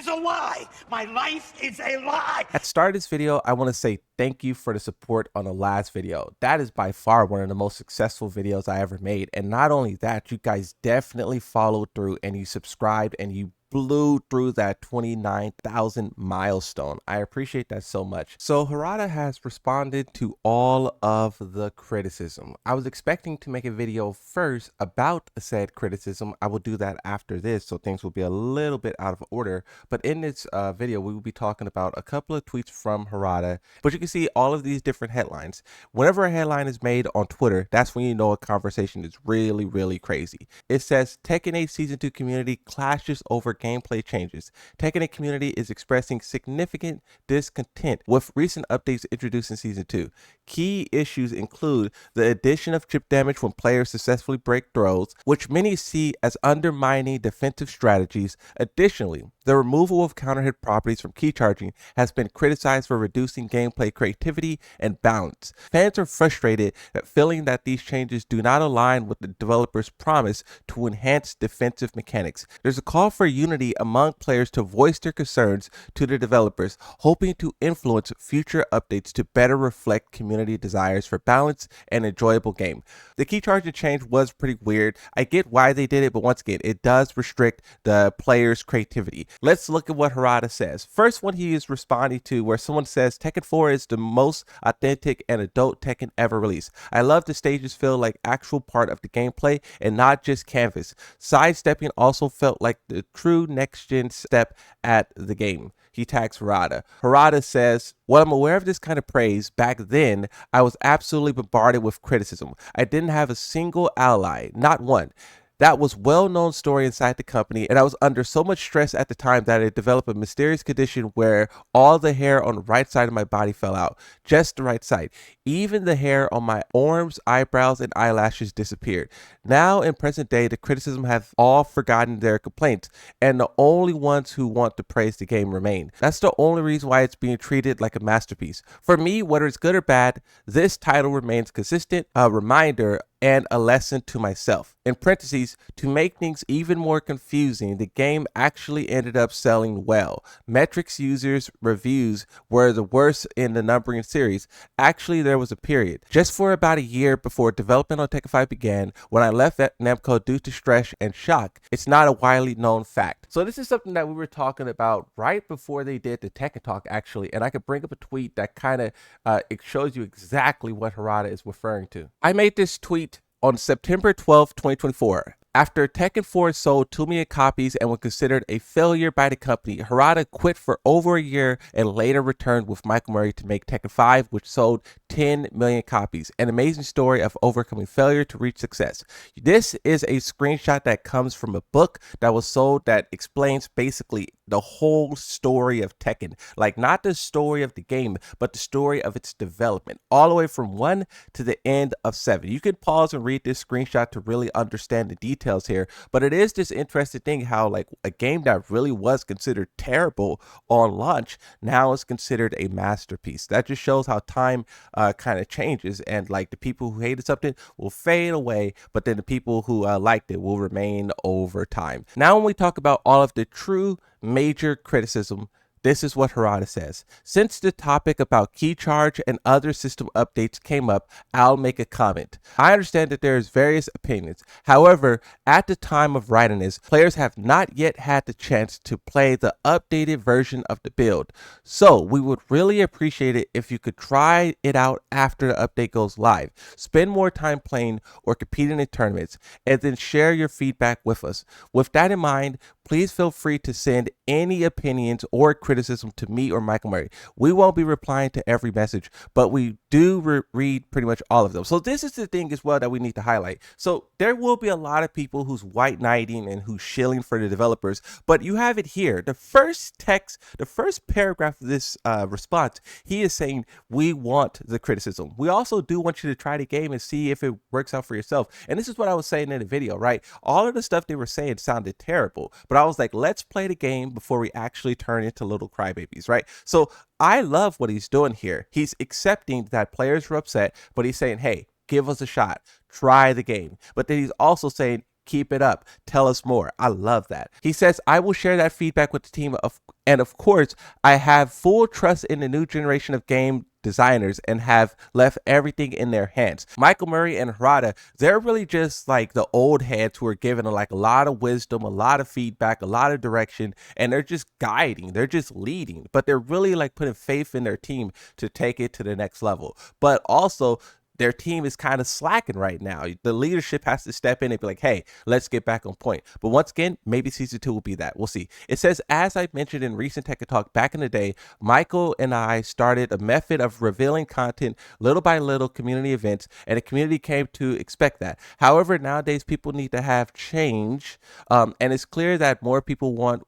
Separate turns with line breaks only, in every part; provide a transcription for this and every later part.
a lie. My life is a lie.
At the start of this video, I want to say thank you for the support on the last video. That is by far one of the most successful videos I ever made. And not only that, you guys definitely followed through and you subscribed and you blew through that 29,000 milestone. I appreciate that so much. So Harada has responded to all of the criticism. I was expecting to make a video first about said criticism. I will do that after this, so things will be a little bit out of order. But in this video, we will be talking about a couple of tweets from Harada. But you can see all of these different headlines. Whenever a headline is made on Twitter, that's when you know a conversation is really, really crazy. It says Tekken 8 Season 2 community clashes over gameplay changes. Tekken 8 community is expressing significant discontent with recent updates introduced in Season 2. Key issues include the addition of chip damage when players successfully break throws, which many see as undermining defensive strategies. Additionally, the removal of counter hit properties from key charging has been criticized for reducing gameplay creativity and balance. Fans are frustrated at feeling that these changes do not align with the developers' promise to enhance defensive mechanics. There's a call for unity among players to voice their concerns to the developers, hoping to influence future updates to better reflect community desires for balance and enjoyable game. The key charging change was pretty weird. I get why they did it, but once again, it does restrict the players' creativity. Let's look at what Harada says. First one he is responding to where someone says Tekken 4 is the most authentic and adult Tekken ever released. I love the stages feel like actual part of the gameplay and not just canvas. Sidestepping also felt like the true next-gen step at the game. He tags Harada. Harada says, while I'm aware of this kind of praise, back then, I was absolutely bombarded with criticism. I didn't have a single ally, not one. That was well-known story inside the company, and I was under so much stress at the time that I developed a mysterious condition where all the hair on the right side of my body fell out, just the right side. Even the hair on my arms, eyebrows, and eyelashes disappeared. Now, in present day, the criticism have all forgotten their complaints, and the only ones who want to praise the game remain. That's the only reason why it's being treated like a masterpiece. For me, whether it's good or bad, this title remains consistent, a reminder and a lesson to myself. In parentheses, to make things even more confusing, the game actually ended up selling well. Metrics users' reviews were the worst in the numbering series. Actually, there was a period. Just for about a year before development on Tekken 5 began, when I left at Namco due to stress and shock. It's not a widely known fact. So this is something that we were talking about right before they did the Tekken Talk, actually, and I could bring up a tweet that kind of it shows you exactly what Harada is referring to. I made this tweet on September 12, 2024. After Tekken 4 sold 2 million copies and was considered a failure by the company, Harada quit for over a year and later returned with Michael Murray to make Tekken 5, which sold 10 million copies. An amazing story of overcoming failure to reach success. This is a screenshot that comes from a book that was sold that explains basically the whole story of Tekken. Like, not the story of the game, but the story of its development, all the way from 1 to the end of 7. You can pause and read this screenshot to really understand the details here, but it is this interesting thing how like a game that really was considered terrible on launch now is considered a masterpiece. That just shows how time kind of changes, and like the people who hated something will fade away, but then the people who liked it will remain over time. Now when we talk about all of the true major criticism, this is what Harada says. Since the topic about key charge and other system updates came up, I'll make a comment. I understand that there's various opinions. However, at the time of writing this, players have not yet had the chance to play the updated version of the build. So we would really appreciate it if you could try it out after the update goes live. Spend more time playing or competing in tournaments, and then share your feedback with us. With that in mind, please feel free to send any opinions or criticism to me or Michael Murray. We won't be replying to every message, but we do read pretty much all of them. So this is the thing as well that we need to highlight. So there will be a lot of people who's white knighting and who's shilling for the developers, but you have it here. The first text, the first paragraph of this response, he is saying, we want the criticism. We also do want you to try the game and see if it works out for yourself. And this is what I was saying in the video, right? All of the stuff they were saying sounded terrible, but I was like, let's play the game before we actually turn into little crybabies, right? So I love what he's doing here. He's accepting that players were upset, but he's saying, hey, give us a shot, try the game. But then he's also saying, Keep it up. Tell us more. I love that. He says, I will share that feedback with the team and of course, I have full trust in the new generation of game designers and have left everything in their hands. Michael Murray and Harada, they're really just like the old heads who are given like a lot of wisdom, a lot of feedback, a lot of direction, and they're just guiding, they're just leading, but they're really like putting faith in their team to take it to the next level. But also, their team is kind of slacking right now. The leadership has to step in and be like, hey, let's get back on point. But once again, maybe season 2 will be that. We'll see. It says, as I mentioned in recent Tekken Talk back in the day, Michael and I started a method of revealing content little by little, community events, and the community came to expect that. However, nowadays people need to have change, and it's clear that more people want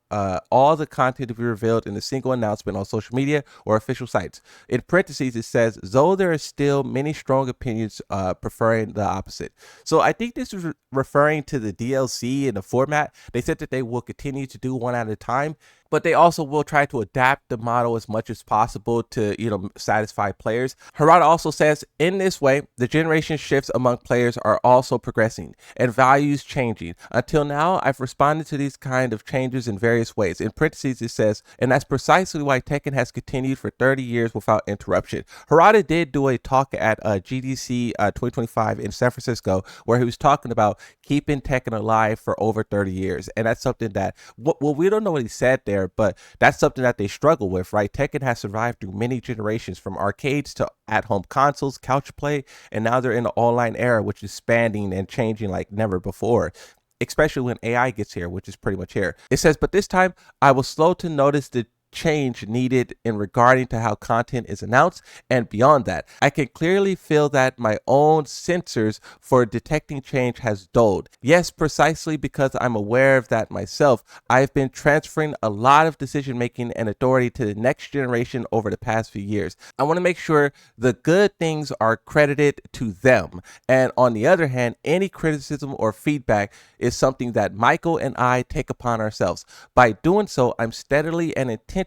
all the content to be revealed in a single announcement on social media or official sites. In parentheses, it says, though there are still many strong opinions preferring the opposite. So I think this is referring to the DLC and the format. They said that they will continue to do one at a time, but they also will try to adapt the model as much as possible to, satisfy players. Harada also says, in this way, the generation shifts among players are also progressing and values changing. Until now, I've responded to these kind of changes in various ways. In parentheses, it says, and that's precisely why Tekken has continued for 30 years without interruption. Harada did do a talk at GDC 2025 in San Francisco where he was talking about keeping Tekken alive for over 30 years. And that's something that, well, we don't know what he said there, but that's something that they struggle with, right? Tekken has survived through many generations, from arcades to at-home consoles, couch play, and now they're in the online era, which is expanding and changing like never before, especially when AI gets here, which is pretty much here. It says, but this time I was slow to notice the change needed in regarding to how content is announced, and beyond that, I can clearly feel that my own sensors for detecting change has dulled. Yes, precisely because I'm aware of that myself, I've been transferring a lot of decision making and authority to the next generation over the past few years. I want to make sure the good things are credited to them, and on the other hand, any criticism or feedback is something that Michael and I take upon ourselves. By doing so, I'm steadily and intentionally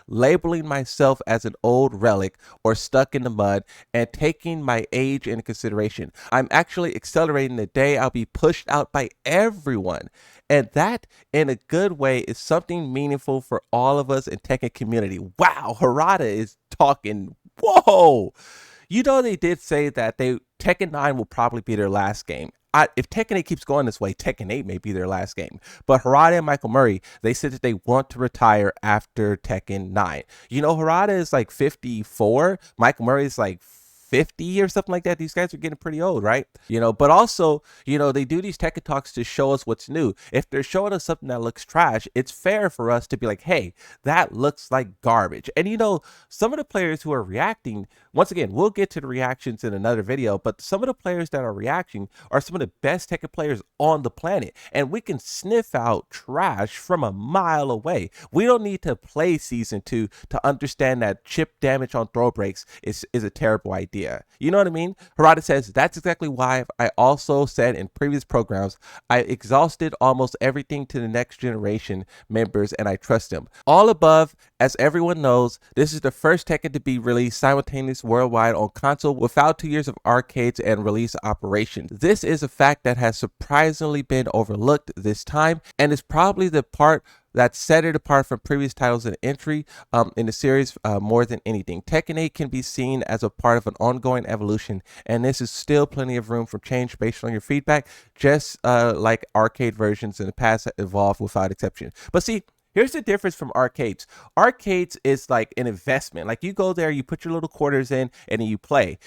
labeling myself as an old relic or stuck in the mud and taking my age into consideration. I'm actually accelerating the day I'll be pushed out by everyone. And that, in a good way, is something meaningful for all of us in Tekken community. Wow, Harada is talking. Whoa! They did say that Tekken 9 will probably be their last game. If Tekken 8 keeps going this way, Tekken 8 may be their last game. But Harada and Michael Murray, they said that they want to retire after Tekken 9. Harada is like 54. Michael Murray is like 50 or something like that. These guys are getting pretty old, right? But also, they do these Tekken Talks to show us what's new. If they're showing us something that looks trash, it's fair for us to be like, hey, that looks like garbage. And some of the players who are reacting, once again, we'll get to the reactions in another video, but some of the players that are reacting are some of the best Tekken players on the planet. And we can sniff out trash from a mile away. We don't need to play Season 2 to understand that chip damage on throw breaks is a terrible idea. You know what I mean? Harada says, that's exactly why I also said in previous programs, I exhausted almost everything to the next generation members and I trust them. All above, as everyone knows, this is the first Tekken to be released simultaneously worldwide on console without 2 years of arcades and release operations. This is a fact that has surprisingly been overlooked this time and is probably the part that set it apart from previous titles and entry in the series more than anything. Tekken 8 can be seen as a part of an ongoing evolution, and this is still plenty of room for change based on your feedback, just like arcade versions in the past evolved without exception. But see, here's the difference from arcades. Arcades is like an investment. Like you go there, you put your little quarters in, and then you play.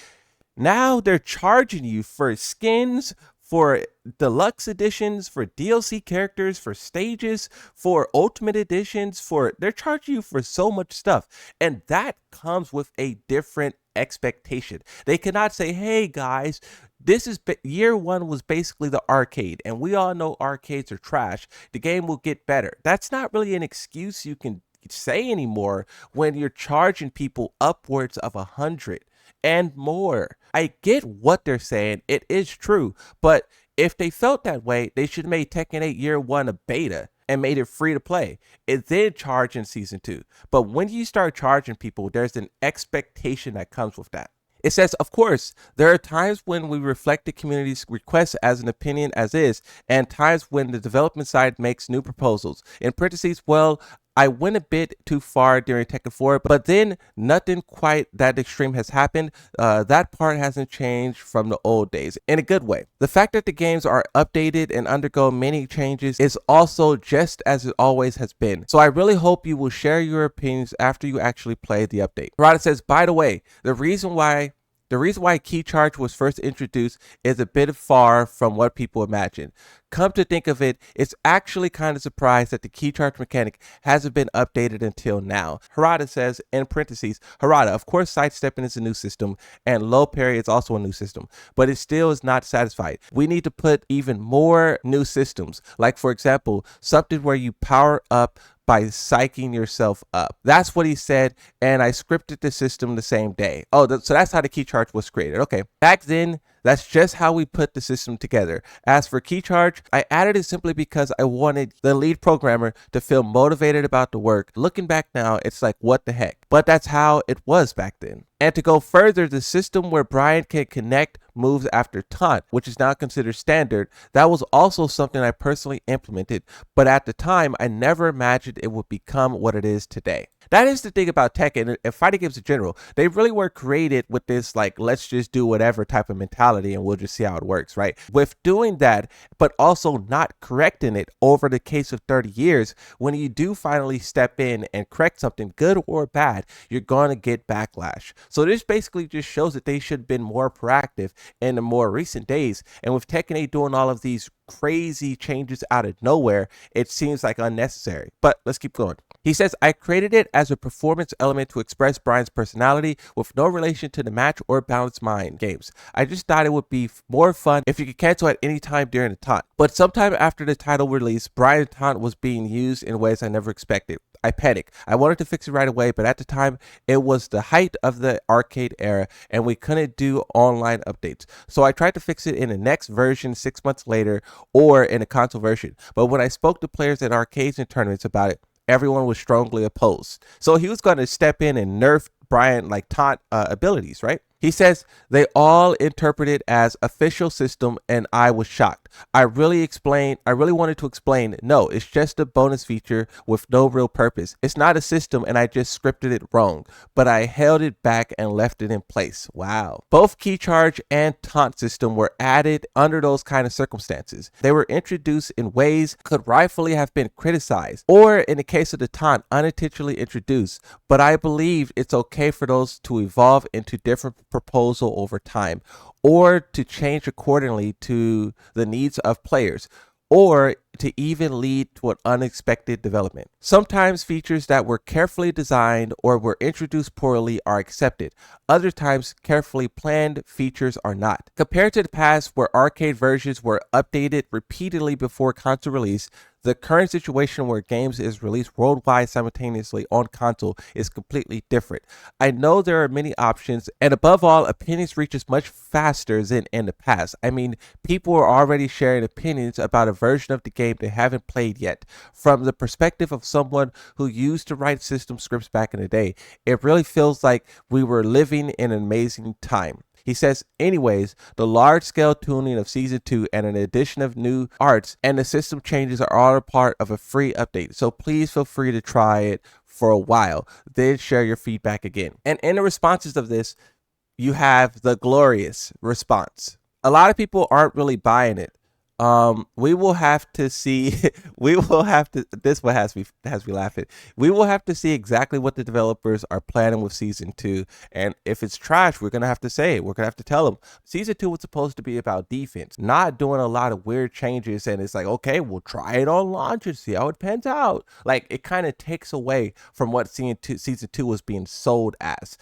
Now they're charging you for skins, for deluxe editions, for DLC characters, for stages, for ultimate editions, they're charging you for so much stuff. And that comes with a different expectation. They cannot say, hey guys, year one was basically the arcade, and we all know arcades are trash. The game will get better. That's not really an excuse you can say anymore when you're charging people upwards of 100 and more. I get what they're saying. It is true. But if they felt that way, they should have made Tekken 8 Year 1 a beta and made it free to play. It then charge in Season 2. But when you start charging people, there's an expectation that comes with that. It says, of course, there are times when we reflect the community's requests as an opinion as is, and times when the development side makes new proposals. In parentheses, well, I went a bit too far during Tekken 4, but then nothing quite that extreme has happened. That part hasn't changed from the old days in a good way. The fact that the games are updated and undergo many changes is also just as it always has been. So I really hope you will share your opinions after you actually play the update. Harada says, by the way, the reason why key charge was first introduced is a bit far from what people imagine. Come to think of it, it's actually kind of surprised that the key charge mechanic hasn't been updated until now. Harada says, in parentheses, Harada, of course sidestepping is a new system and low parry is also a new system, but it still is not satisfied. We need to put even more new systems, like for example, something where you power up by psyching yourself up. That's what he said, and I scripted the system the same day. Oh, so that's how the key charge was created. Okay. Back then, that's just how we put the system together. As for key charge, I added it simply because I wanted the lead programmer to feel motivated about the work. Looking back now, it's like, what the heck? But that's how it was back then. And to go further, the system where Brian can connect moves after taunt, which is now considered standard, that was also something I personally implemented, but at the time, I never imagined it would become what it is today. That is the thing about Tekken and fighting games in general. They really were created with this, like, let's just do whatever type of mentality and we'll just see how it works, right? With doing that, but also not correcting it over the case of 30 years, when you do finally step in and correct something good or bad, you're going to get backlash. So this basically just shows that they should have been more proactive in the more recent days. And with Tekken 8 doing all of these crazy changes out of nowhere, it seems like unnecessary. But let's keep going. He says, I created it as a performance element to express Brian's personality with no relation to the match or balanced mind games. I just thought it would be more fun if you could cancel at any time during the taunt. But sometime after the title release, Brian's taunt was being used in ways I never expected. I panicked. I wanted to fix it right away, but at the time, it was the height of the arcade era and we couldn't do online updates. So I tried to fix it in the next version 6 months later or in a console version. But when I spoke to players at arcades and tournaments about it, everyone was strongly opposed. So he was going to step in and nerf Brian like taunt abilities, right? He says they all interpret it as official system and I was shocked. I really wanted to explain, no, it's just a bonus feature with no real purpose. It's not a system and I just scripted it wrong, but I held it back and left it in place. Wow. Both key charge and taunt system were added under those kind of circumstances. They were introduced in ways could rightfully have been criticized, or in the case of the taunt, unintentionally introduced, but I believe it's okay for those to evolve into different proposal over time, or to change accordingly to the needs of players, or to even lead to an unexpected development. Sometimes features that were carefully designed or were introduced poorly are accepted. Other times, carefully planned features are not. Compared to the past where arcade versions were updated repeatedly before console release, the current situation where games is released worldwide simultaneously on console is completely different. I know there are many options, and above all, opinions reach us much faster than in the past. I mean, people are already sharing opinions about a version of the game they haven't played yet. From the perspective of someone who used to write system scripts back in the day, it really feels like we were living in an amazing time. He says, anyways, the large-scale tuning of Season 2 and an addition of new arts and the system changes are all a part of a free update, so please feel free to try it for a while, then share your feedback again. And in the responses of this, you have the glorious response. A lot of people aren't really buying it. We will have to see, this one has me laughing. We will have to see exactly what the developers are planning with Season 2. And if it's trash, we're going to have to say it. We're going to have to tell them. Season 2 was supposed to be about defense, not doing a lot of weird changes. And it's like, okay, we'll try it on launch and see how it pans out. Like, it kind of takes away from what Season 2 was being sold as.